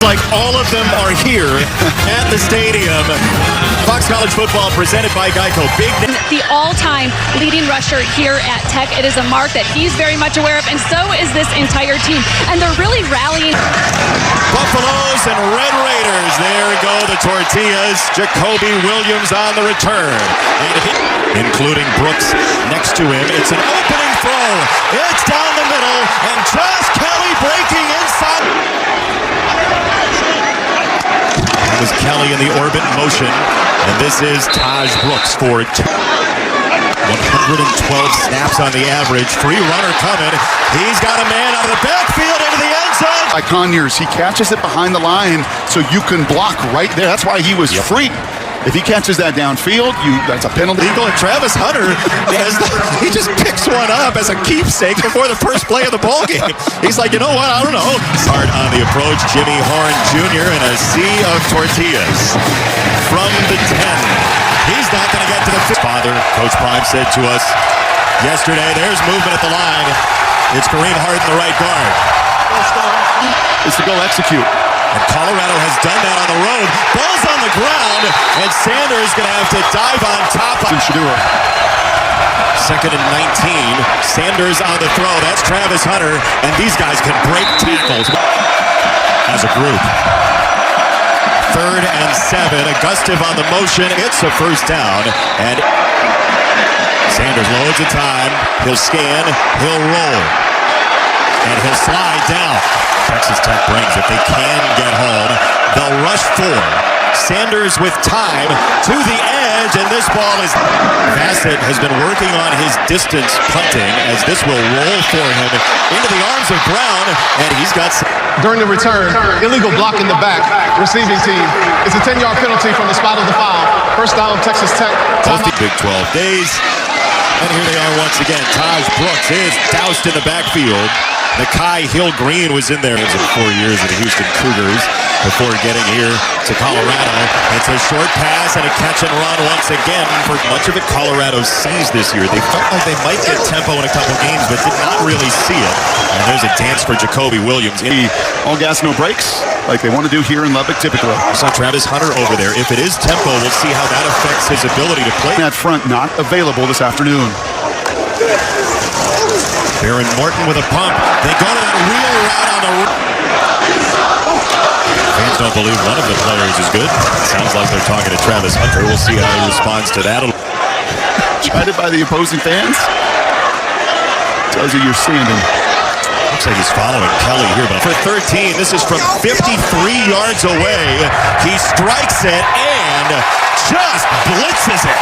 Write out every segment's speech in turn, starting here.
Like all of them are here at the stadium. Fox College Football presented by Geico. The all-time leading rusher here at Tech. It is a mark that he's very much aware of, and so is this entire team. And they're really rallying. Buffaloes and Red Raiders. There go the tortillas. Jacoby Williams on the return. Including Brooks next to him. It's an opening throw. It's down the middle, and Josh Kelly breaking inside. That was Kelly in the orbit motion, and this is Taj Brooks for 112 snaps on the average. Free runner coming. He's got a man out of the backfield into the end zone. By Conyers, he catches it behind the line so you can block right there. That's why he was free. If he catches that downfield, that's a penalty. Eagle and Travis Hunter, he just picks one up as a keepsake before the first play of the ballgame. He's like, you know what, I don't know. Start on the approach, Jimmy Horn Jr. in a sea of tortillas from the 10. He's not going to get to the father. Coach Prime said to us yesterday, there's movement at the line. It's Kareem Hart in the right guard. It's to go execute. And Colorado has done that on the road. Ball's on the ground, and Sanders going to have to dive on top. Second and 19. Sanders on the throw. That's Travis Hunter, and these guys can break tackles as a group. Third and 7. Augustive on the motion. It's a first down, and Sanders loads of time. He'll scan. He'll roll. And he'll slide down. Texas Tech brings, if they can get home, they'll rush 4. Sanders with time to the edge, and this ball is... Bassett has been working on his distance punting as this will roll for him into the arms of Brown, and he's got... During the return, illegal block in the back, receiving team. It's a 10-yard penalty from the spot of the foul. First down, Texas Tech. Big 12 days, and here they are once again. Taj Brooks is doused in the backfield. Nakai Hill-Green was in there for 4 years of the Houston Cougars before getting here to Colorado. It's a short pass and a catch and run once again. For much of it, Colorado sees this year. They felt like they might get tempo in a couple games, but did not really see it. And there's a dance for Jacoby Williams. All gas, no brakes, like they want to do here in Lubbock typically. I saw Travis Hunter over there. If it is tempo, we'll see how that affects his ability to play. That front not available this afternoon. Baron Morton with a pump. They go to that wheel route on the... Fans don't believe one of the players is good. Sounds like they're talking to Travis Hunter. We'll see how he responds to that. Chided by the opposing fans. Tells you you're standing. Looks like he's following Kelly here, but for 13, this is from 53 yards away. He strikes it and just blitzes it.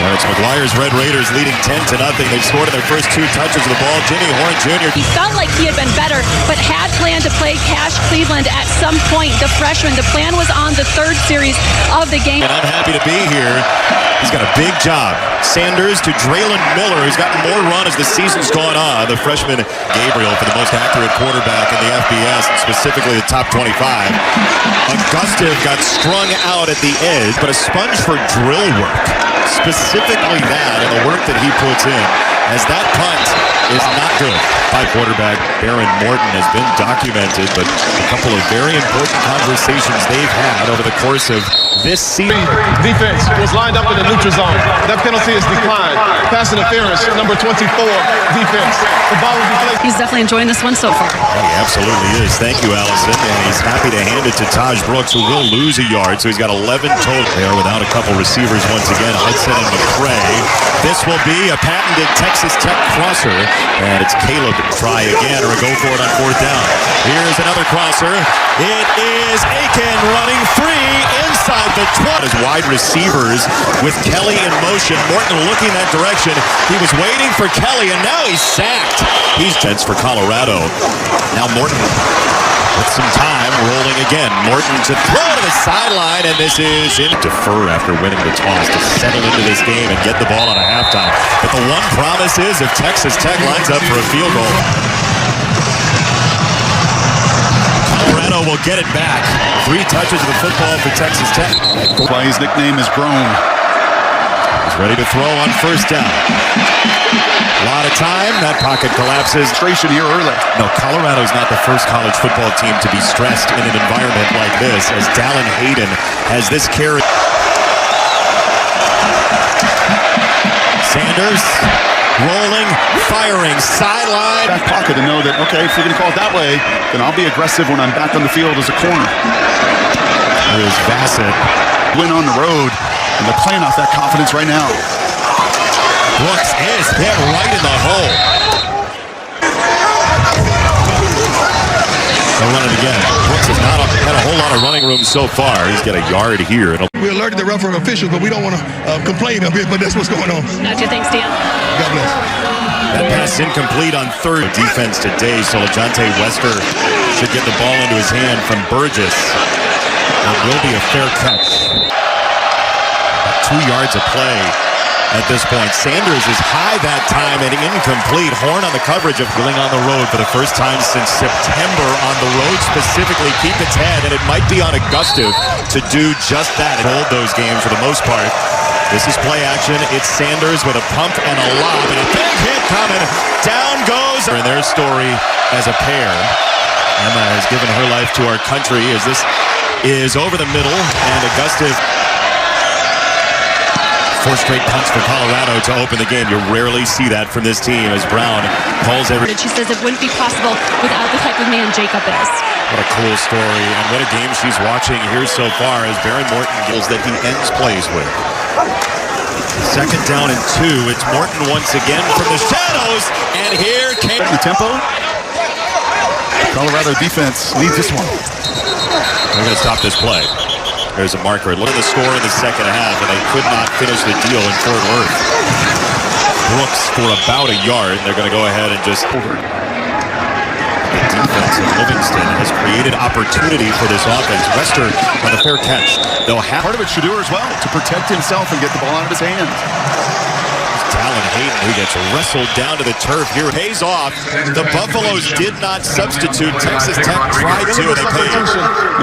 It's McGuire's Red Raiders leading 10-0. They've scored in their first 2 touches of the ball. Jimmy Horn Jr. He felt like he had been better, but had planned to play Cash Cleveland at some point, the freshman. The plan was on the 3rd series of the game. And I'm happy to be here. He's got a big job. Sanders to Draylon Miller, who's gotten more run as the season's gone on. The freshman Gabriel for the most accurate quarterback in the FBS, and specifically the top 25. Augustive got strung out at the edge, but a sponge for drill work. Specifically that and the work that he puts in, as that punt is not good. By quarterback Baron Morton has been documented, but a couple of very important conversations they've had over the course of this season. Defense was lined up in the neutral zone. That penalty is declined. Pass interference, number 24, defense. The ball will be played. He's definitely enjoying this one so far. He absolutely is. Thank you, Allison. And he's happy to hand it to Taj Brooks, who will lose a yard, so he's got 11 total. They are without a couple receivers once again. Hudson and McCray. This will be a patented Texas Tech crosser, and it's Caleb to try again or go for it on 4th down. Here's another crosser. It is Aiken running free inside the 20. As wide receivers with Kelly in motion. Morton looking that direction. He was waiting for Kelly, and now he's sacked. He's tense for Colorado. Now Morton with some time, rolling again. Morton to throw to the sideline, and this is in. Defer after winning the toss to settle into this game and get the ball on a halftime. But the one promise is if Texas Tech lines up for a field goal, Colorado will get it back. 3 touches of the football for Texas Tech. Why his nickname is grown. He's ready to throw on 1st down. A lot of time. That pocket collapses. Frustration here early. No, Colorado's not the first college football team to be stressed in an environment like this, as Dallin Hayden has this carry. Sanders rolling, firing, sideline. Back pocket to know that, okay, if you're going to call it that way, then I'll be aggressive when I'm back on the field as a corner. Here's Bassett. Win on the road, and they're playing off that confidence right now. Brooks is hit right in the hole. They'll run it again. Brooks has not had a whole lot of running room so far. He's got a yard here. We alerted the referee officials, but we don't want to complain of it, but that's what's going on. Gotcha. Thanks, Dan. God bless. That pass incomplete on third. Defense today, so LeJohntay Wester should get the ball into his hand from Burgess. It will be a fair catch. 2 yards of play at this point. Sanders is high that time and incomplete. Horn on the coverage of Willing on the road for the first time since September on the road specifically. Keep its head, and it might be on Augustive to do just that and hold those games for the most part. This is play action. It's Sanders with a pump and a lob, and a big hit coming. Down goes. In their story as a pair. Emma has given her life to our country as this is over the middle, and Augustive. 4 straight punts for Colorado to open the game. You rarely see that from this team as Brown calls every. She says it wouldn't be possible without the type of man Jacob is. What a cool story, and what a game she's watching here so far as Baron Morton goals that he ends plays with. 2nd down and 2. It's Morton once again from the shadows, and here came The tempo. Colorado defense needs this one. They're going to stop this play. There's a marker. Look at the score in the second half, and they could not finish the deal in Fort Worth. Brooks for about a yard, and they're going to go ahead and just. The defense of Livingston has created opportunity for this offense. Wester on the fair catch. They'll have Part of it Shedeur as well, to protect himself and get the ball out of his hands. Dallin Hayden, who gets wrestled down to the turf here. Pays off. The Buffaloes did not substitute. Texas Tech tried to, and they paid.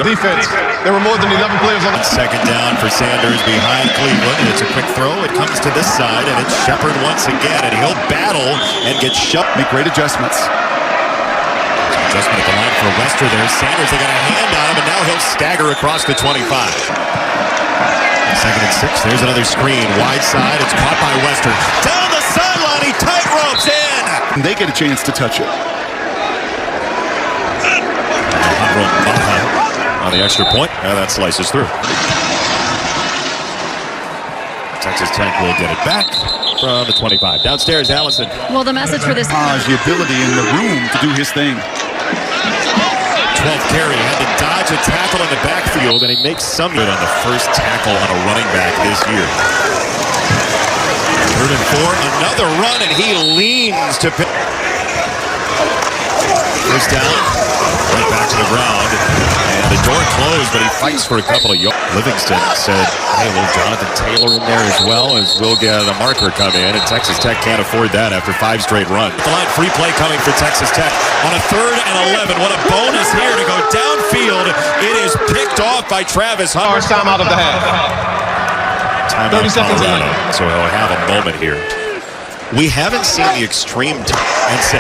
Defense. There were more than 11 players on the 2nd down for Sanders behind Cleveland. It's a quick throw. It comes to this side, and it's Shepard once again, and he'll battle and get shoved. Make great adjustments. Adjustment at the line for Wester there. Sanders, they got a hand on him, and now he'll stagger across the 25. 2nd and 6. There's another screen. Wide side. It's caught by Wester. Down the sideline. He tight ropes in. And they get a chance to touch it. On the extra point. Now that slices through. Texas Tech will get it back from the 25. Downstairs, Allison. Well, the message for this. The ability and the room to do his thing. 12th carry, had to dodge a tackle in the backfield, and he makes some good on the first tackle on a running back this year. 3rd and 4, another run, and he leans to pick. First down, right back to the ground, and the door closed, but he fights for a couple of yards. Livingston said, hey, little Jonathan Taylor in there as well, as we'll get a marker come in, and Texas Tech can't afford that after 5 straight runs. The line, free play coming for Texas Tech on a 3rd and 11. What a bonus here to go downfield. It is picked off by Travis Hunter. first time out of the half. Timeout 30 seconds Colorado, in. so he'll have a moment here. We haven't seen the extreme and 6.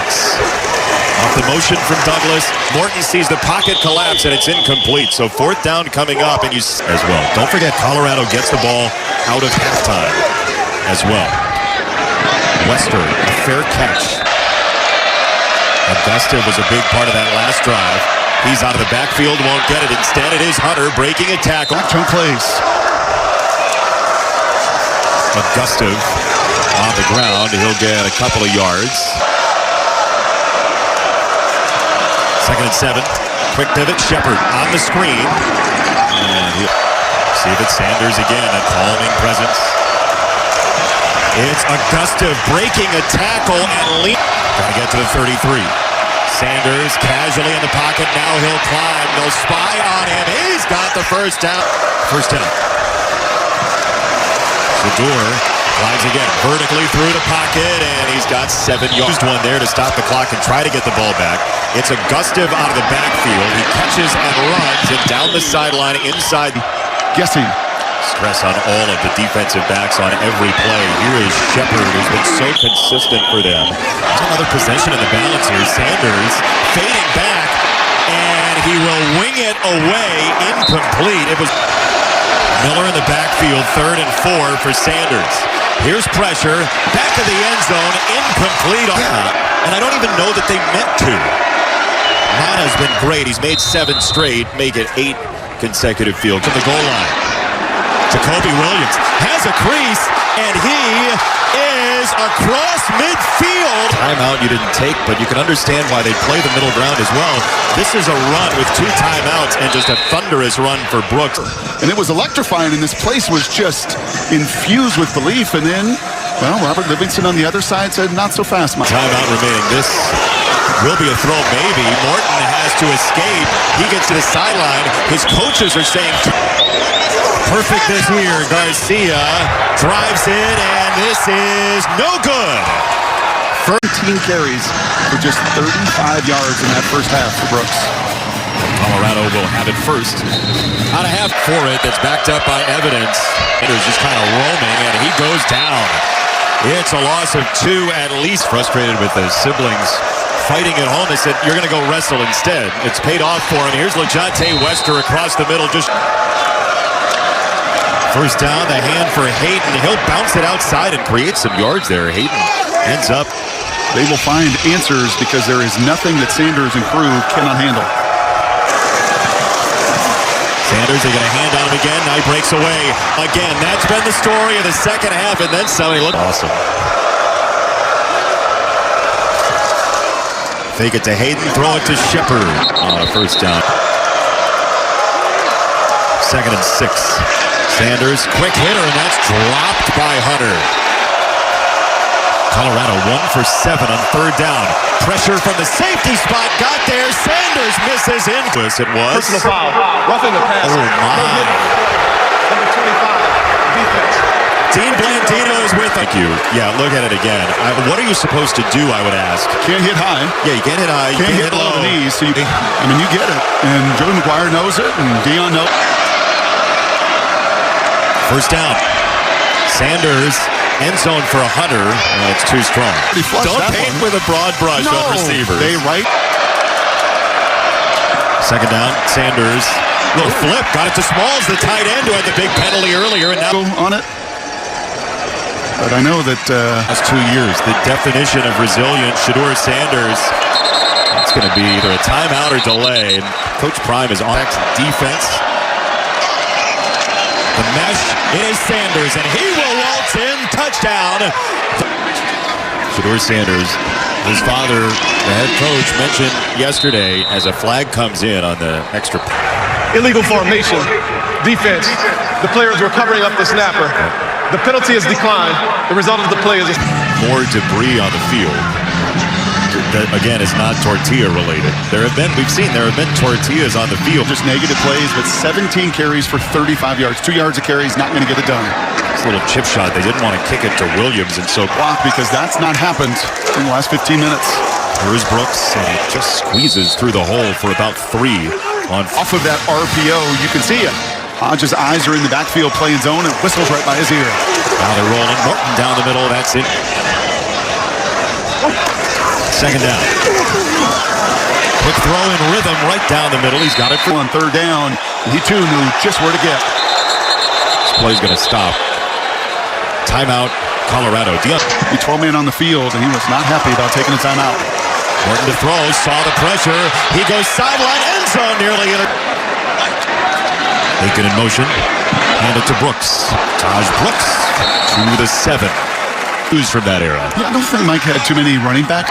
Off the motion from Douglas. Morton sees the pocket collapse, and it's incomplete. So 4th down coming up, and you as well. Don't forget, Colorado gets the ball out of halftime as well. Wester, a fair catch. Augusta was a big part of that last drive. He's out of the backfield, won't get it. Instead, it is Hunter breaking a tackle. Chunk plays. Augusta on the ground. He'll get a couple of yards. 2nd and 7. Quick pivot. Shepard on the screen. And see if it's Sanders again. A calming presence. It's Augusta breaking a tackle and lead. Trying to get to the 33. Sanders casually in the pocket. Now he'll climb. They'll spy on him. He's got the first down. First down. Shedeur climbs again, vertically through the pocket, and he's got 7 yards. One there to stop the clock and try to get the ball back. It's Augustive out of the backfield. He catches and runs, and down the sideline inside. Guessing. Stress on all of the defensive backs on every play. Here is Shepard, who's been so consistent for them. There's another possession in the balance here. Sanders fading back, and he will wing it away. Incomplete. It was Miller in the backfield, 3rd and 4 for Sanders. Here's pressure, back of the end zone, incomplete. And I don't even know that they meant to. Mana's been great. He's made 7 straight, make it 8 consecutive field to the goal line. Jacoby Williams has a crease, and he is across midfield. Timeout you didn't take, but you can understand why they play the middle ground as well. This is a run with 2 timeouts and just a thunderous run for Brooks. And it was electrifying, and this place was just infused with belief. And then, well, Robert Livingston on the other side said, not so fast, Mike. Timeout remaining. This will be a throw, maybe. Morton has to escape. He gets to the sideline. His coaches are saying, perfect this year. Garcia drives it, and this is no good. 13 carries for just 35 yards in that first half for Brooks. Colorado will have it first. Out of half for it. That's backed up by evidence. It was just kind of roaming, and he goes down. It's a loss of 2 at least. Frustrated with the siblings fighting at home. They said, you're going to go wrestle instead. It's paid off for him. Here's LeJonte Wester across the middle. Just first down, the hand for Hayden. He'll bounce it outside and create some yards there. Hayden ends up. They will find answers because there is nothing that Sanders and crew cannot handle. Sanders, they're going to hand on him again. Now he breaks away. Again, that's been the story of the second half, and then somebody looked awesome. Fake it to Hayden, throw it to Shepard on a first down. 2nd and 6. Sanders, quick hitter, and that's dropped by Hunter. Colorado 1 for 7 on 3rd down. Pressure from the safety spot, got there. Sanders misses in. It was. Personal foul. Roughing the pass. Oh, my. Number 25, defense. Dean Blandino is with. Thank you. Yeah, look at it again. What are you supposed to do, I would ask? Can't hit high. Yeah, you can't hit high. You Can't hit low the knees. So you get it. And Joey McGuire knows it, and Dion knows it. First down. Sanders, end zone for a Hunter. It's too strong. Don't paint with a broad brush on receivers. They right. 2nd down. Sanders, little flip, got it to Smalls, the tight end who had the big penalty earlier, and now on it. But I know that last 2 years, the definition of resilience, Shedeur Sanders. It's going to be either a timeout or delay. And Coach Prime is on defense. The mesh, it is Sanders, and he will waltz in. Touchdown. Shedeur Sanders, his father, the head coach, mentioned yesterday as a flag comes in on the extra. Illegal formation. Defense. The players were covering up the snapper. The penalty is declined. The result of the play is more debris on the field. That, again, is not tortilla related. We've seen there have been tortillas on the field. Just negative plays, but 17 carries for 35 yards. 2 yards of carry is not going to get it done. This little chip shot, they didn't want to kick it to Williams, and so block because that's not happened in the last 15 minutes. Here's Brooks, and he just squeezes through the hole for about 3 on. Off of that RPO, you can see it. Hodges' eyes are in the backfield playing zone and whistles right by his ear. Now they're rolling. Morton down the middle. That's it. 2nd down. Quick throw in rhythm right down the middle. He's got it on 3rd down. And he too knew just where to get. This play's going to stop. Timeout, Colorado. He 12 men on the field, and he was not happy about taking a timeout. Morton to throw, saw the pressure. He goes sideline, end zone nearly in it. Aiken in motion. Hand it to Brooks. Taj Brooks to the 7. Who's from that era? Yeah, I don't think Mike had too many running back.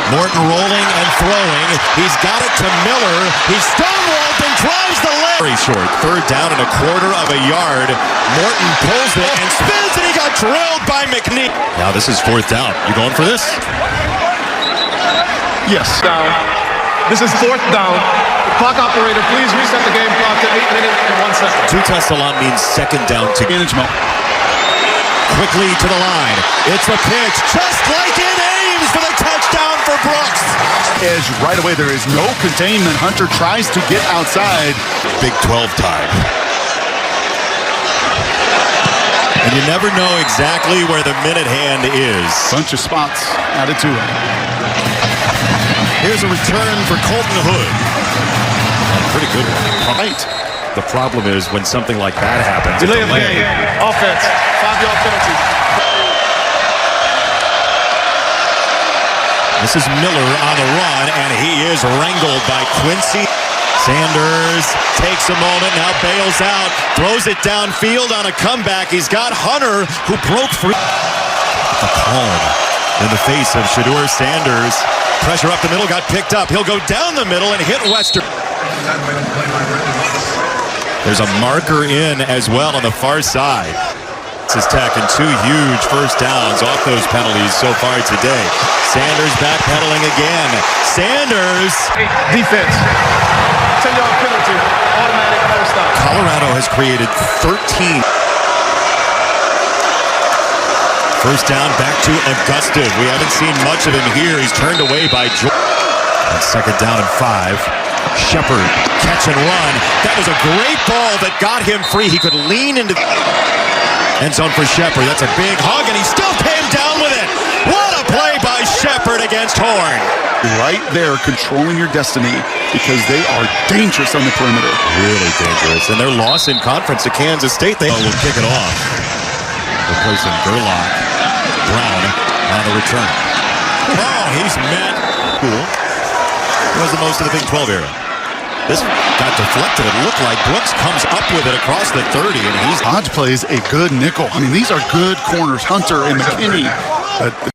Morton rolling and throwing. He's got it to Miller. He's stonewalled and drives the leg. Very short. 3rd down and a quarter of a yard. Morton pulls it and spins, and he got drilled by McNeil. Now this is 4th down. You going for this? Yes. Down. This is 4th down. Clock operator, please reset the game clock to 8 minutes and 1 second. Two Tessalon means 2nd down to management. Quickly to the line. It's a pitch, just like in Ames for the touchdown for Brooks. Edge right away. There is no containment. Hunter tries to get outside. Big 12 time. And you never know exactly where the minute hand is. Bunch of spots added to it. Here's a return for Colton Hood. Pretty good one. Right. The problem is when something like that happens. Delay of the game. Offense. 5-yard penalty. This is Miller on the run, and he is wrangled by Quincy. Sanders takes a moment, now bails out, throws it downfield on a comeback. He's got Hunter, who broke free. A palm in the face of Shedeur Sanders. Pressure up the middle, got picked up. He'll go down the middle and hit Wester. There's a marker in as well on the far side. This is tacking 2 huge first downs off those penalties so far today. Sanders backpedaling again. Sanders. Defense. 10-yard penalty. Automatic first down. Colorado has created 13. First down back to Augusta. We haven't seen much of him here. He's turned away by George. On second down and 5. Shepard, catch and run. That was a great ball that got him free. He could lean into the end zone for Shepard. That's a big hug, and he still came down with it. What a play by Shepard against Horn. Right there, controlling your destiny because they are dangerous on the perimeter. Really dangerous. And their loss in conference to Kansas State, they will kick it off. Replacing Gerlach. Brown on the return. Oh, he's met. Cool. He was the most of the Big 12 era. This got deflected. It looked like Brooks comes up with it across the 30, and he's... Hodge plays a good nickel. I mean, these are good corners, Hunter and McKinney.